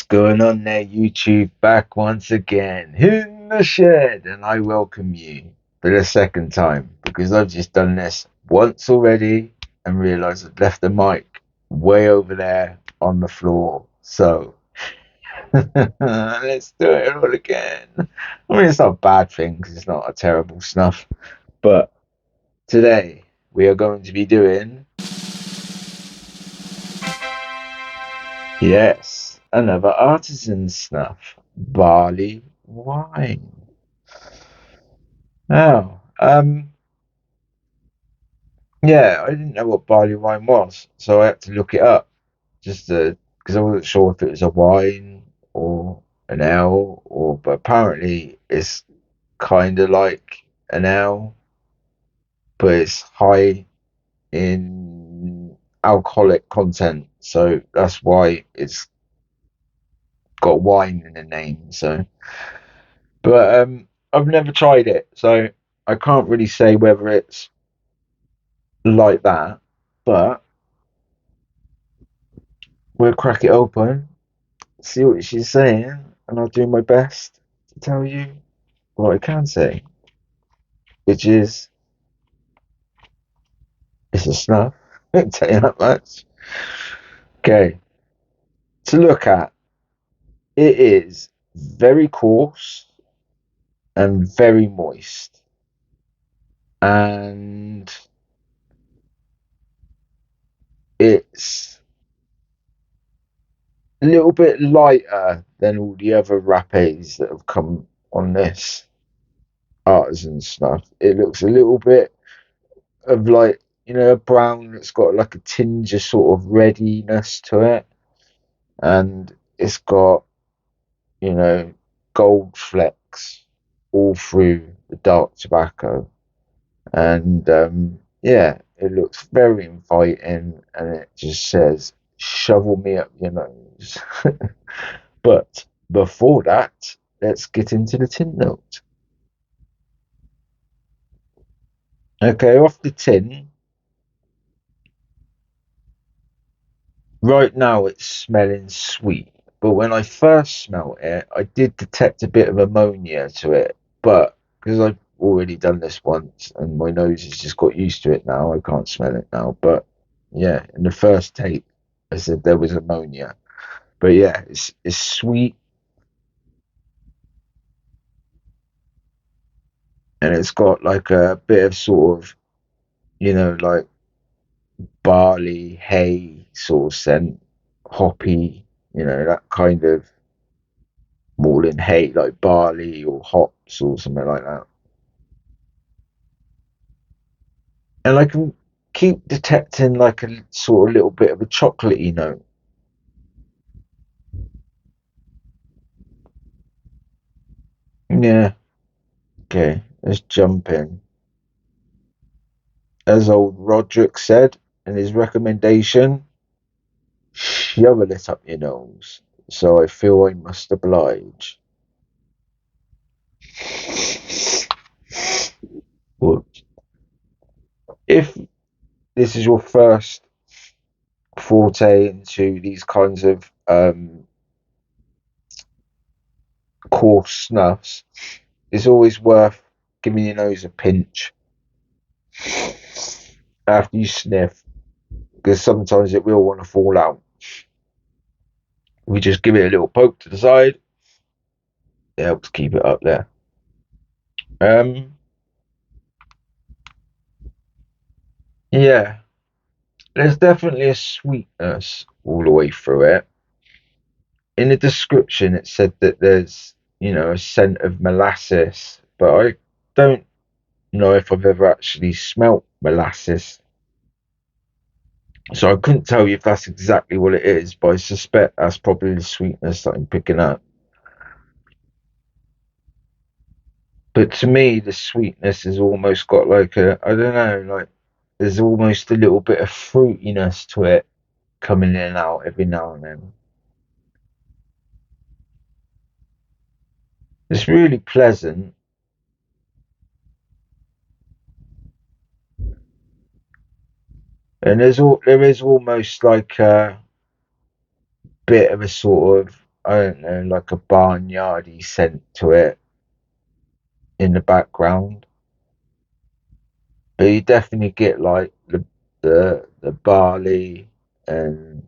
going on there, YouTube? Back once again in the shed, and I welcome you for the second time because I've just done this once already and realised I've left the mic way over there on the floor. So let's do it all again. I mean, it's not a bad thing because it's not a terrible snuff, but today we are going to be doing, yes, another artisan snuff, barley wine. Oh, yeah, I didn't know what barley wine was, so I had to look it up just because I wasn't sure if it was a wine or an ale, but apparently it's kind of like an ale, but it's high in alcoholic content, so that's why it's got wine in the name. So, but I've never tried it, so I can't really say whether it's like that, but we'll crack it open, see what she's saying, and I'll do my best to tell you what I can say, which is it's a snuff. I'll tell you that much. Okay, to look at, it is very coarse and very moist, and it's a little bit lighter than all the other rapes that have come on this artisan snuff. It looks a little bit of like, a brown that's got like a tinge of sort of readiness to it, and it's got, you know gold flecks all through the dark tobacco, and yeah, it looks very inviting, and it just says shovel me up your nose. But before that, let's get into the tin note. Okay, off the tin. Right now it's smelling sweet, but when I first smelt it, I did detect a bit of ammonia to it. But because I've already done this once and my nose has just got used to it now, I can't smell it now. But yeah, in the first take, I said there was ammonia. But yeah, it's sweet, and it's got like a bit of sort of, like barley, hay sort of scent, hoppy, that kind of more than hay, like barley or hops or something like that. And I can keep detecting like a sort of little bit of a chocolatey note. Yeah, okay, let's jump in. As old Roderick said in his recommendation, shovel it up your nose. So I feel I must oblige. Well, if this is your first forte into these kinds of coarse snuffs, it's always worth giving your nose a pinch after you sniff, because sometimes it will want to fall out. We just give it a little poke to the side. It helps keep it up there. Um, yeah, there's definitely a sweetness all the way through it. In the description, it said that there's, a scent of molasses, but I don't know if I've ever actually smelt molasses. So I couldn't tell you if that's exactly what it is, but I suspect that's probably the sweetness that I'm picking up. But to me, the sweetness has almost got like I don't know, like there's almost a little bit of fruitiness to it coming in and out every now and then. It's really pleasant, and there is almost like a bit of a sort of I don't know, like a barnyardy scent to it in the background. But you definitely get like the barley and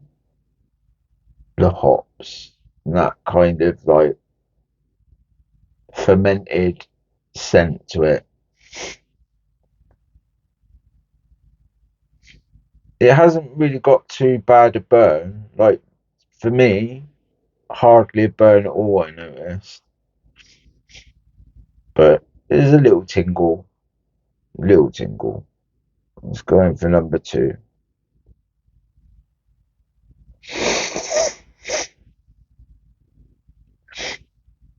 the hops and that kind of like fermented scent to it. It hasn't really got too bad a burn. Like for me, hardly a burn at all, I noticed. But there's a little tingle. Little tingle. Let's go in for number two.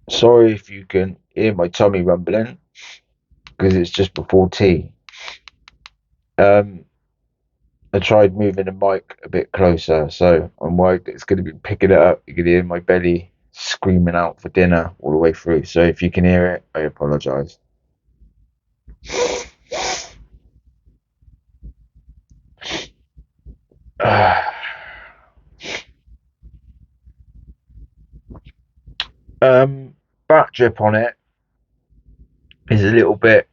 Sorry if you can hear my tummy rumbling because it's just before tea. Um, I tried moving the mic a bit closer, so I'm worried that it's going to be picking it up. You can hear my belly screaming out for dinner all the way through. So if you can hear it, I apologise. um, Back drip on it is a little bit,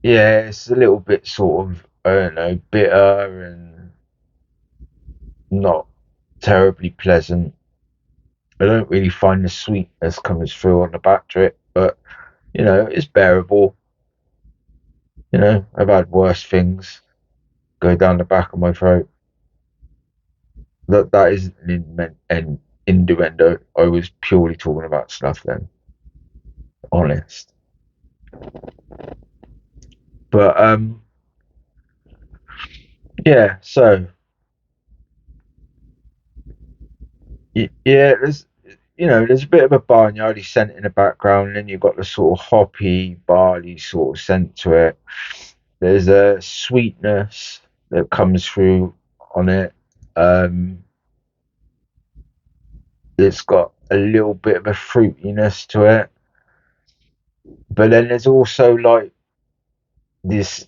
yeah, it's a little bit sort of, I don't know, bitter and not terribly pleasant. I don't really find the sweetness comes through on the back drip, but it's bearable. I've had worse things go down the back of my throat. That is an innuendo. I was purely talking about Snuff then, honest. But yeah. So yeah, there's a bit of a barnyardy scent in the background, and then you've got the sort of hoppy barley sort of scent to it. There's a sweetness that comes through on it. Um, it's got a little bit of a fruitiness to it, but then there's also like these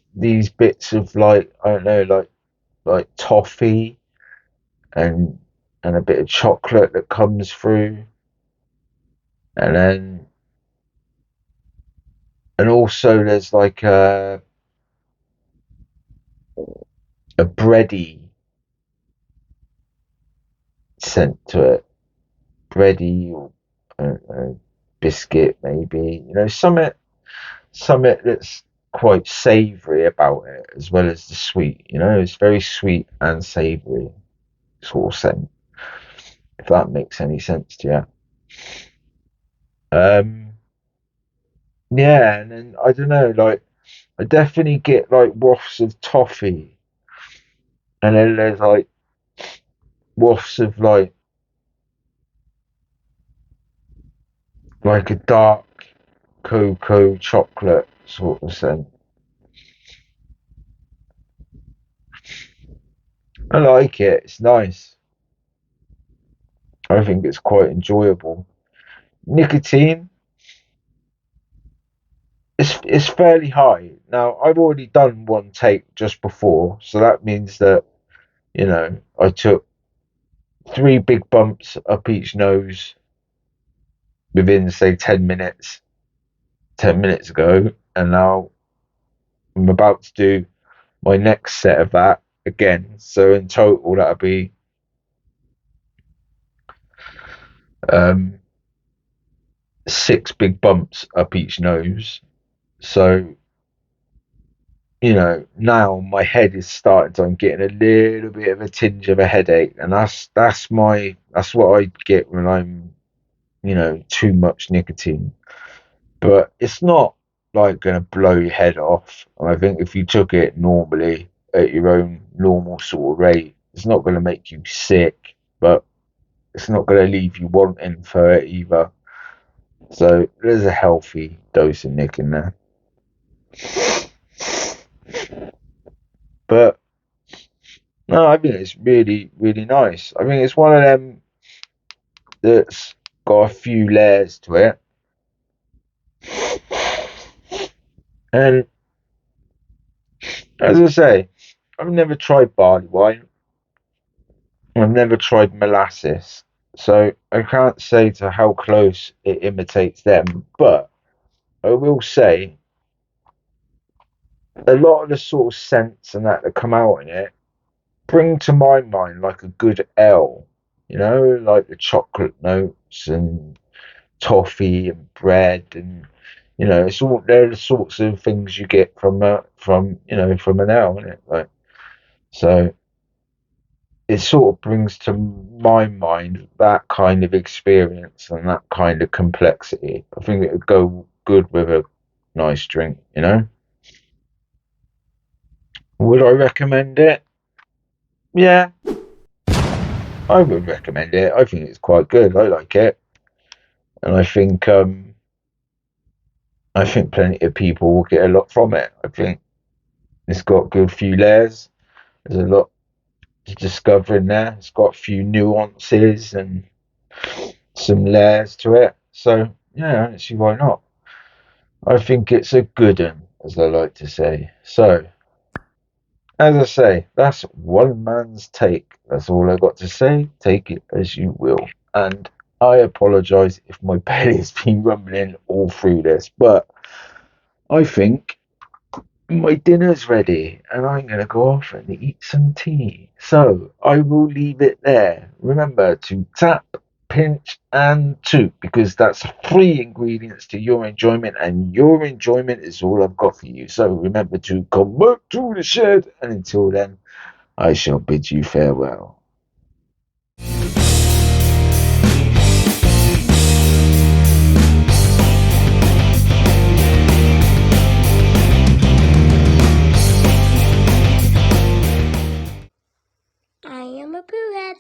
bits of like I don't know, like toffee and a bit of chocolate that comes through, and then and also there's like a bready scent to it, bready or I don't know, biscuit maybe. Something that's quite savoury about it as well as the sweet. It's very sweet and savoury sort of scent. If that makes any sense to you. Yeah, and then I don't know, like I definitely get like wafts of toffee, and then there's like wafts of like a dark cocoa chocolate sort of scent. I like it. It's nice. I think it's quite enjoyable. Nicotine, it's fairly high. Now I've already done one take just before, so that means that I took three big bumps up each nose within say 10 minutes. 10 minutes ago, and now I'm about to do my next set of that again. So in total, that'll be um, six big bumps up each nose. So now my head is starting to. I'm getting a little bit of a tinge of a headache, and that's what I get when I'm too much nicotine. But it's not like going to blow your head off. And I think if you took it normally at your own normal sort of rate, it's not going to make you sick, but it's not going to leave you wanting for it either. So there's a healthy dose of nick in there. But no, I think it's really, really nice. I think it's one of them that's got a few layers to it. And as I say, I've never tried barley wine. I've never tried molasses. So I can't say to how close it imitates them, but I will say a lot of the sort of scents and that come out in it bring to my mind like a good ale, like the chocolate notes and toffee and bread and it's all they're the sorts of things you get from an ale, isn't it? Like so it sort of brings to my mind that kind of experience and that kind of complexity. I think it would go good with a nice drink. Would I recommend it? Yeah, I would recommend it. I think it's quite good. I like it, and I think plenty of people will get a lot from it. I think it's got a good few layers. There's a lot to discover in there. It's got a few nuances and some layers to it. So yeah, I don't see why not. I think it's a good one, as I like to say. So, as I say, that's one man's take. That's all I got to say. Take it as you will. And I apologise if my belly's been rumbling all through this, but I think my dinner's ready and I'm going to go off and eat some tea. So I will leave it there. Remember to tap, pinch, and toot because that's three ingredients to your enjoyment, and your enjoyment is all I've got for you. So remember to come back to the shed, and until then, I shall bid you farewell. I am a poohead.